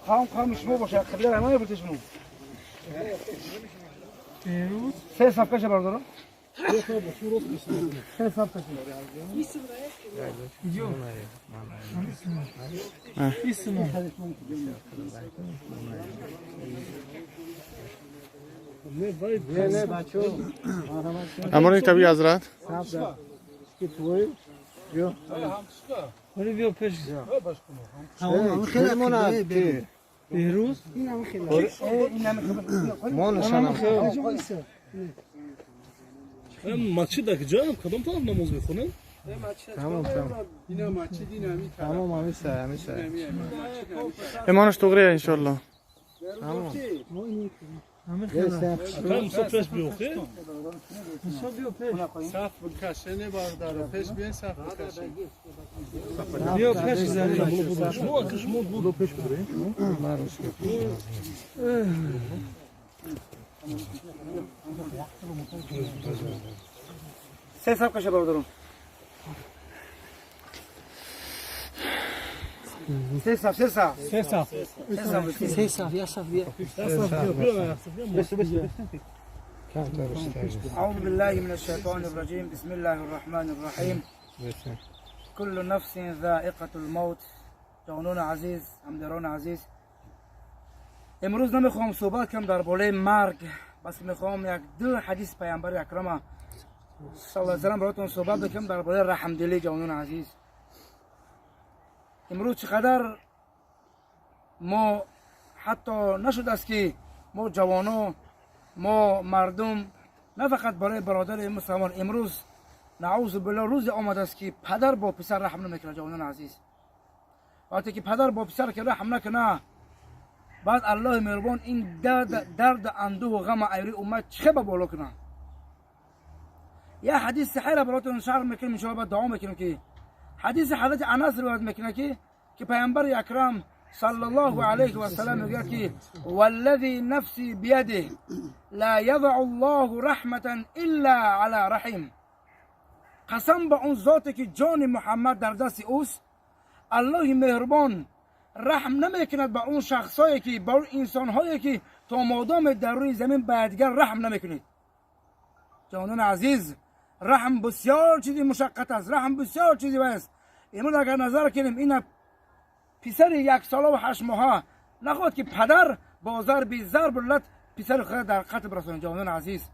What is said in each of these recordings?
خام شما باشه خیلی رحمه بودی شما سه صفحه چه بردارم سه صفحه امروز کبی حضرت ولی بیا پیش خیلی مناسب بهروز مسجد کجا کدام طرف نماز میخونن تمام اینا مسجد اینمی تمام همیشه ایمانش توغریه انشالله همین خیلی کم سپرس بیوخه صف بکشنه بارداره پیش بیان صف بکشنه بیا پیش زنی شما اکش مود بودو پیش بره سه صفحه چه بردارم سه صف أعوذ بالله من الشيطان الرجيم بسم الله الرحمن الرحيم كل نفس ذائقة الموت جوانان عزیز همدران عزیز امروز نمیخوام صحبت کنم در باره مرگ بس میخوام یک دو حدیث پیامبر اکرم صلی الله علیه و سلم براتون صحبت بکنم در باره رحم دلی جوانان عزیز امروز چقدر ما حتی نشد است که ما جوانان ما مردم نه فقط برای برادر مسلمان امروز نعوذ بالله روز آمده است که پدر با پسر رحم نمیکنه جوانان عزیز وقتی که پدر با پسر که رحم نکنه بعد الله مهربان این درد اندوه و غم ایری امت چه به بالا کنه یه حدیث صحیح را براتون شرح میکنم ان شاء الله بعد دعا میکنم که حدیث حضرت انس روایت میکنه که پیامبر اکرم صلی الله علیه و سلم میگه که والذی نفسی بیده لا یضع الله رحمتا الا علی رحم قسم به اون ذاتی که جان محمد در دست اوست الله مهربان رحم نمیکند به اون شخصایی که به اون انسانهایی که تا مادام در روی زمین به دیگر رحم نمیکنید جانان عزیز رحم بسیار چیزی مشقت است رحم بسیار چیزی است امروز اگر نظر کنیم این پسر 1 سال و 8 ماه نخواد که پدر بازار بی ضرب لت پسر خود در قتل برسونه جانان عزیز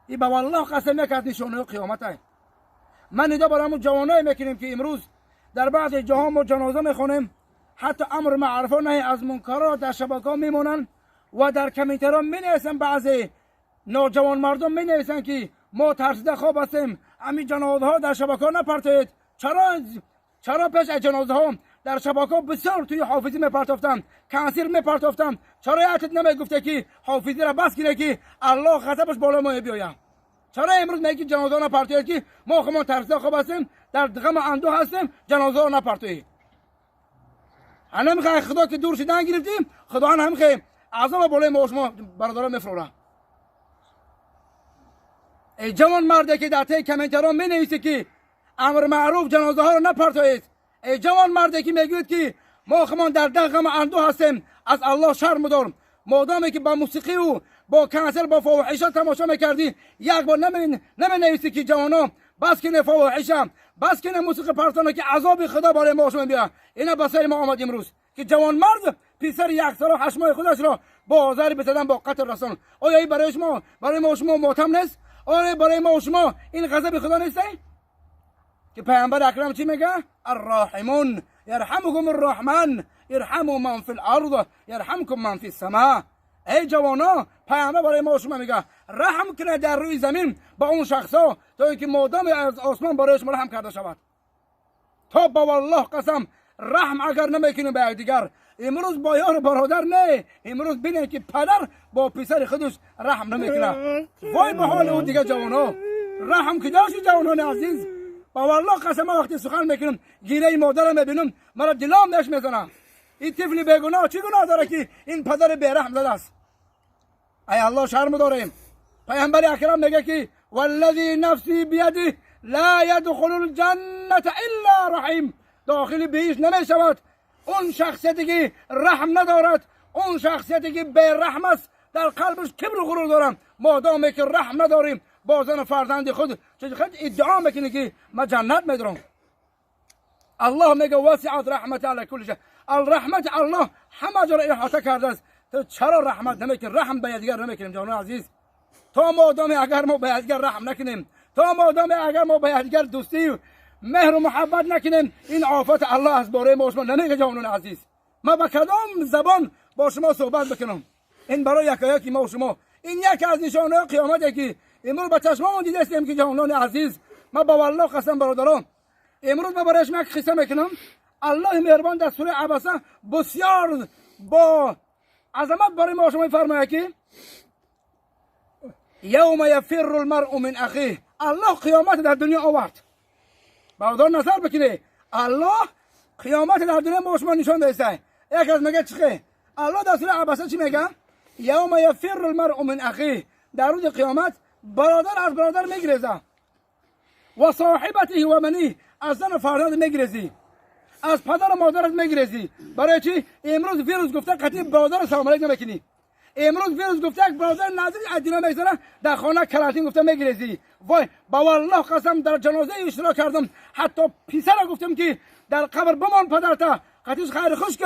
این با والله قسم میکرد نشانه قیامت است من ندا برامون جوانای میکنیم که امروز در بعض جاها ما جنازه میخونیم حتی امر معروف و نهی از منکرات در شبکه‌ها میمونن و در کامنت‌ها مینویسن بعضی نوجوان مردم مینویسن که ما ترسیده خواب هستیم همین جنازه ها در شبکه‌ها نپرتید چرا پیش از جنازه ها در شبکه‌ها بسیار توی حافظی میپرتافتن کنسر میپرتافتن چرا یادت نمیگفته که حافظی را بس کنه که الله غضبش بالا ما بیاید چرا امروز میگی جنازه ها نپرتید که ما خودمون ترسیده خواب هستیم در غم اندوه هستیم جنازه ها نپرتید انا میخوای خدا که دور شدن گرفتیم خدا هم میخوای عذاب بالای ما شما برادران میفروره ای جوان مرده که در ته کامنت‌ها مینویسه که امر معروف جنازه ها رو نپرتایید ای جوان مرده که میگوید که ما خمان در غم اندوه هستیم از الله شرم دارم مادامی که با موسیقی و با کنسل با فواحش تماشا میکردی یک بار نمینویسی که جوانا بس کنه فواحشم بس کنه موسیقی پرتانه که عذاب خدا برای ما شما بیا اینا بسای ما آمد امروز که جوان مرد پسر 1 سال و 8 ماه خودش را با آزار بزدن با قتل رسان آیا این برای ما شما ماتم نیست آیا برای ما شما این غضب خدا نیست که پیامبر اکرم چی میگه الراحمون یرحمکم الرحمن یرحموا من فی الارض یرحمکم من فی السماء ای جوانا پیامبر برای ما شما میگه رحم کنه در روی زمین با اون شخصا تا اینکه مادام از آسمان برای شما رحم کرده شود تا با والله قسم رحم اگر نمیکنه به دیگر امروز با یار برادر نه امروز ببینید که پدر با پسر خودش رحم نمیکنه وای به حال اون دیگه جوانا رحم که داشت جوانان عزیز با والله قسم وقتی سخن میکنم گیره مادرم میبینم مرا دلام نش میزنه این طفل بیگناه چی گناه داره که این پدر بیرحم زده است ای الله شرم داریم پیامبر اکرم میگه که والذی نفسی بیده لا يدخل الجنه الا رحیم داخل بهش نمیشود اون شخصیتی که رحم ندارد، اون شخصیتی که بی رحم است، در قلبش کبر و غرور دارم. مادامی که رحم نداریم با زن فرزند خود، چون ادعا میکنه که ما جنت میدارم. الله میگه وسعت رحمت علی کل شیء. الرحمت الله همه جا را احاطه کرده است. تو چرا رحمت نمیکنی؟ رحم به یکدیگر نمیکنیم جانان عزیز. تا مادامی اگر ما به یکدیگر رحم نکنیم، تا مادامی اگر ما به یکدیگر دوستی مهر و محبت نکنیم، این آفت الله از باره ما شما نمیگه جانان عزیز. ما با کدام زبان با شما صحبت بکنم؟ این برای یکایک ما و شما، این یک از نشانه قیامته که امروز با چشممون دیده استیم که جانان عزیز. ما با والله قسم برادران، امروز ما برایش یک قصه میکنم. الله مهربان در سوره عبسه بسیار با عظمت برای ما شما میفرماید که یوم یفر المرء من اخیه. الله قیامت در دنیا آورد. برادر نظر بکنه، الله قیامت در دنیا ما شما نشان داده. یک از میگه چخه؟ الله در سوره عبسه چی میگه؟ یوم یفر المرء من اخیه. در روز قیامت برادر از برادر میگریزه، و صاحبته و منی، از زن فرزند میگریزی، از پدر و مادرت میگریزی. برای چی؟ امروز ویروس گفته قطعی برادر سلام علیک نمیکنی. امروز ویروس گفته برادر نزدیک ادینا میگذره، در خانه کراتین گفته میگریزی. وای با والله قسم در جنازه اشتراک کردم، حتی پسر گفتم که در قبر بمان پدرتا، قطعیش خیر خوش که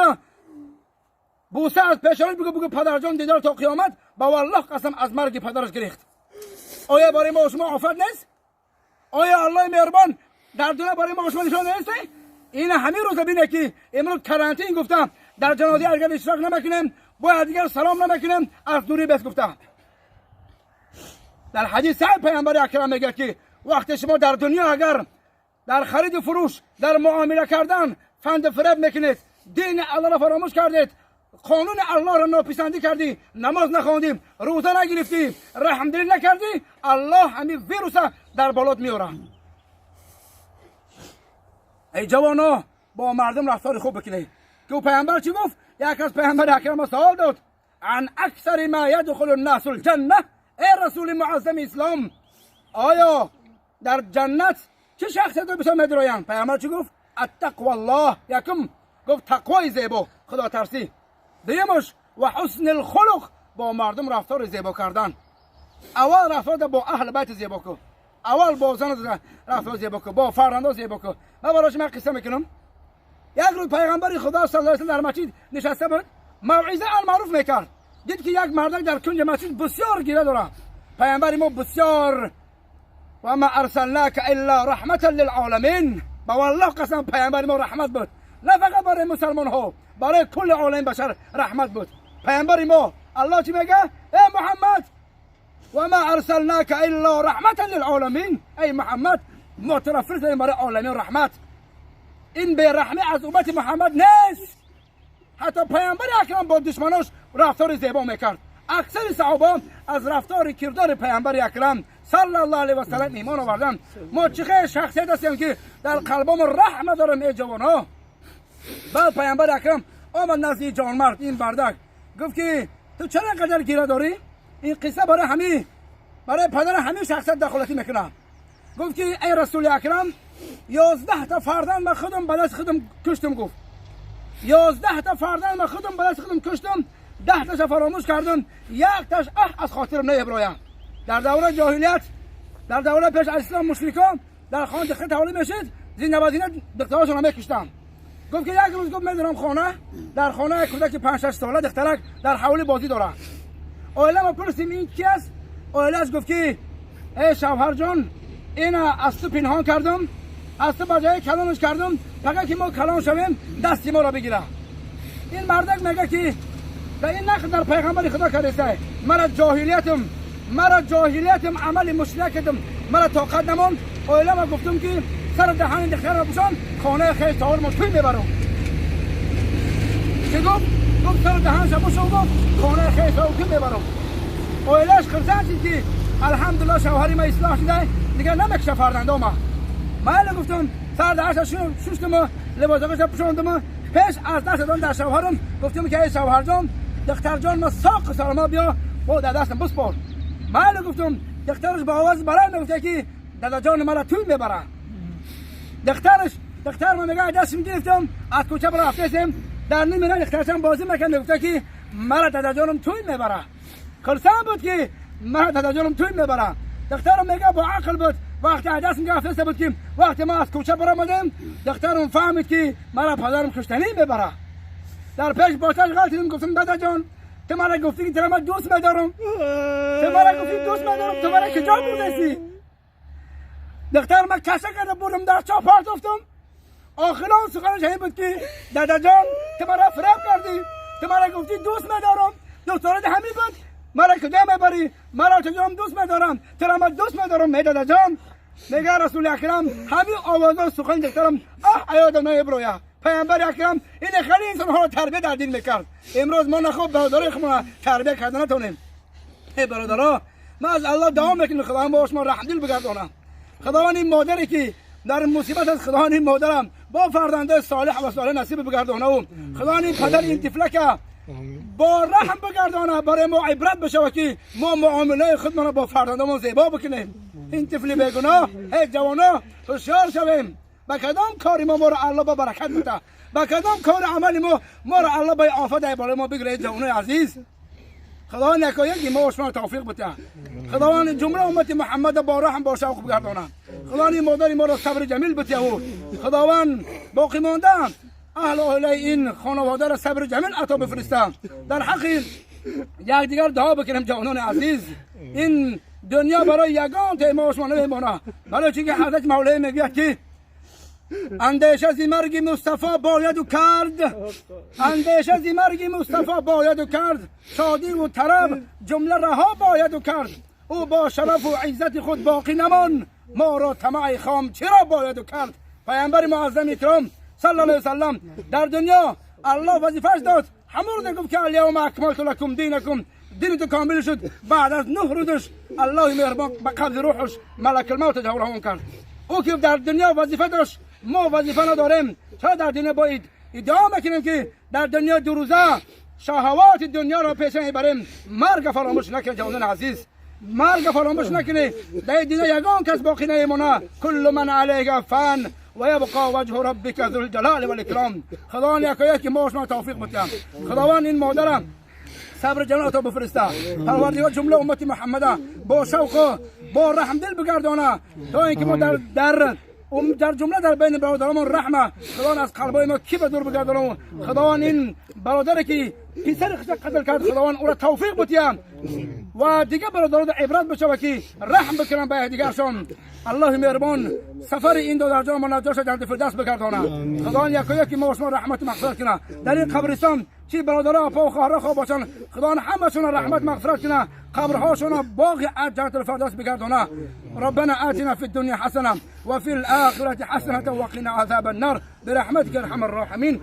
بوسه از پیشانش بگو پدر جان دیدار تا قیامت. با والله قسم از مرگ پدرش گریخت. آیا برای ما شما آفت نیست؟ آیا الله مهربان در دنیا برای ما شما نشان نیست؟ این همین روز ببینه که امروز کرانتین گفتم، در جنازه اگر اشتراک نمیکنیم، باید دیگر سلام نمیکنیم، از دوری بس گفتم. در حدیث صحیح پیامبر اکرم میگه که وقتی شما در دنیا اگر در خرید و فروش، در معامله کردن فند فریب میکنید، دین الله را فراموش کردید، قانون الله را ناپسندی کردی، نماز نخواندی، روزه نگرفتی، رحمدلی نکردی، الله همین ویروس در بالات میاره. ای جوانا با مردم رفتار خوب بکنید. که پیامبر چی گفت؟ یک از پیامبر اکرم سوال داد عن اکثر ما یدخل الناس الجنه. ای رسول معظم اسلام، آیا در جنت چه شخصیت رو بسیار میدراین؟ پیامبر چی گفت؟ التقوى الله. یکم گفت تقوای زیبا، خدا ترسی. دیمش و حسن الخلق، با مردم رفتار زیبا کردن. اول رفتار با اهل بیت زیبا کن، اول با زن رفتار زیبا کن، با فرزندان زیبا کن. من براش من قصه میکنم. یک روز پیغمبر خدا صلی الله علیه و در مسجد نشسته بود، موعظه المعروف میکرد. دید که یک مردک در کنج مسجد بسیار گیره داره. پیغمبر ما بسیار و ما ارسلناک الا رحمتا للعالمین. با والله قسم پیغمبر ما رحمت بود، نه فقط برای مسلمان ها، برای کل عالم بشر رحمت بود. پیغمبر ما الله چی میگه؟ ای محمد و ما ارسلناک الا رحمتا للعالمین. ای محمد ما تو را فرستادیم برای عالمین رحمت. این به رحمت از امت محمد نیست. حتی پیامبر اکرم با دشمناش رفتار زیبا میکرد. اکثر صحابه از رفتار کردار پیامبر اکرم صلی الله علیه و سلم ایمان آوردن. ما چه شخصیت هستیم که در قلبم رحم دارم. ای جوانا، بعد پیامبر اکرم آمد نزد جوانمرد این بردک، گفت که تو چرا اینقدر گیره داری؟ این قصه برای پدر همین شخصیت دخالتی میکنه. گفت که ای رسول اکرم 11 تا فرزند من خودم به دست خودم کشتم. گفت 11 تا فرزند من خودم به دست خودم کشتم، 10 تاش فراموش کردم، یک تاش از خاطرم نمیبرایم. در دوره جاهلیت، در دوره پیش از اسلام مشرکان در خانه دختر تولید میشد، زینده و زینه دختراشون رو میکشتن. گفت که یک روز گفت میذارم خانه، در خانه کودک 5-6 ساله دخترک در حولی بازی داره. اولا ما پرسیم این کی است؟ اولاش گفت که ای شوهر جان، اینا از تو پنهان کردم، از تو بجای کلانش کردم، فقط که ما کلان شویم دستی ما را بگیره. این مردک میگه که در این نقد در پیغمبر خدا کرده، مرا جاهلیتم عمل مشرک کردم، مرا طاقت نماند. اولا ما گفتم که سر دهان دختر را بشان، خانه خیلی سوار ما توی میبرم. چه گفت سر دهانش بشان، گفت خانه خیلی سوار توی میبرم. اولاش خرسان که الحمدلله شوهری ما اصلاح شده، دیگه نمیکشه فرزندام. من گفتم سر دهانش شستم، لباسش پوشاندم، پیش از دست دادم در شوهرم، گفتم که ای شوهر جان، دختر جان ما ساق سلامت بیا با در دستم بسپار. من گفتم دخترش با آواز بلند گفته که دادا جان مرا توی میبره. دخترش دختر ما میگه دست میگرفتم از کوچه رفتم در نیم راه دخترم بازی میکنه گفته که مرا دادا جانم توی میبره خرسان بود که مرا دادا جانم توی میبره دخترم میگه با عقل بود وقتی دست میگرفته بود که وقتی ما از کوچه برآمدیم دخترم فهمید که مرا پدرم کشتنی میبره در پیش باشش غلط دیدم گفتم دادا جان تو مرا گفتی که تو من دوست میدارم تو مرا گفتی دوست میدارم تو مرا کجا بردی دختر من کسه کرده بردم در چاپارت افتم آخران سخنش این بود که دادا جان تو مرا فریب کردی تو مرا گفتی دوست میدارم دخترت همین بود مرا کجا میبری مرا چجورم دوست میدارم تو را من دوست میدارم می دادا جان میگه رسول اکرم همین آوازا سخن دخترم ایادم نمیبرویا پیامبر اکرم این خیلی انسان ها تربیت در دین میکرد امروز ما نخوب برادرای خودمون تربیت کردن نتونیم ای برادرها ما از الله دعا میکنیم خدا ما شما رحم دل بگردونه خداوند این مادری که در مصیبت از خداوند این مادرم با فرزند صالح و صالح نصیب بگردونه و خداوند این پدر این طفله که با رحم بگردانه برای ما عبرت بشه که ما معامله خودمون با فرزندمون زیبا بکنیم این طفل بیگناه ای جوانا هوشیار شویم با کدام کاری ما رو الله با برکت بده با کدام کار عملی ما رو الله با آفت بالای ما بگیره جوانای عزیز خداوند یکی ما شما توفیق بده خداوند جمله امت محمد با رحم با شوق بگردونه خداوند مادر ما رو صبر جمیل بده و خداوند باقی مانده اهل این خانواده را صبر جمیل عطا بفرسته در حق یک دیگر دعا بکنیم جوانان عزیز این دنیا برای یگان ته ما شما نمیمونه برای چی که حضرت مولوی میگه که اندیشه از مرگ مصطفی باید کرد اندیشه از مرگ مصطفی باید کرد شادی و طرب جمله رها باید کرد او با شرف و عزت خود باقی نمان ما را طمع خام چرا باید کرد پیامبر معظم اکرام صلی الله علیه وسلم در دنیا الله وظیفه‌اش داد همون گفت که الیوم اکملت لکم دینکم دینتون کامل شد بعد از 9 روزش الله مهربان به قبض روحش ملک الموت جوراهم کرد او که در دنیا وظیفه داشت ما وظیفه نداریم چرا در دنیا باید ادعا میکنیم که در دنیا 2 روزه شهوات دنیا را پیش میبریم مرگ فراموش نکنید جوانان عزیز مرگ فراموش نکنید در دنیا یگان کس باقی نمیمونه کل من علیه فان و یبقى وجه ربک ذو الجلال والاکرام خداوند یکی ما شما توفیق بده خداوند این مادرم صبر جنات بفرسته پروردگار جمله امت محمد با شوق با رحم دل بگردانه تا اینکه ما در جمله در بین برادرامون رحمه خداوند از قلبای ما کی به دور بگردانه خداوند این برادری که پسر خود قتل کرد خداوند او را توفیق بده و دیگه برادران عبرت بشه که رحم بکنن به دیگرشون الله مهربان سفر این دو درجه ما نجاش جنت فردوس بگردانه خداوند یکی ما شما رحمت مغفرت کنه در این قبرستان چی برادرها پا و خواهرها خواب باشن خداوند همشون رحمت مغفرت کنه قبرهاشون باغ جنت الفردوس بگردانه ربنا آتنا في الدنيا حسنه وفي الاخره حسنه وقنا عذاب النار برحمتك ارحم الراحمين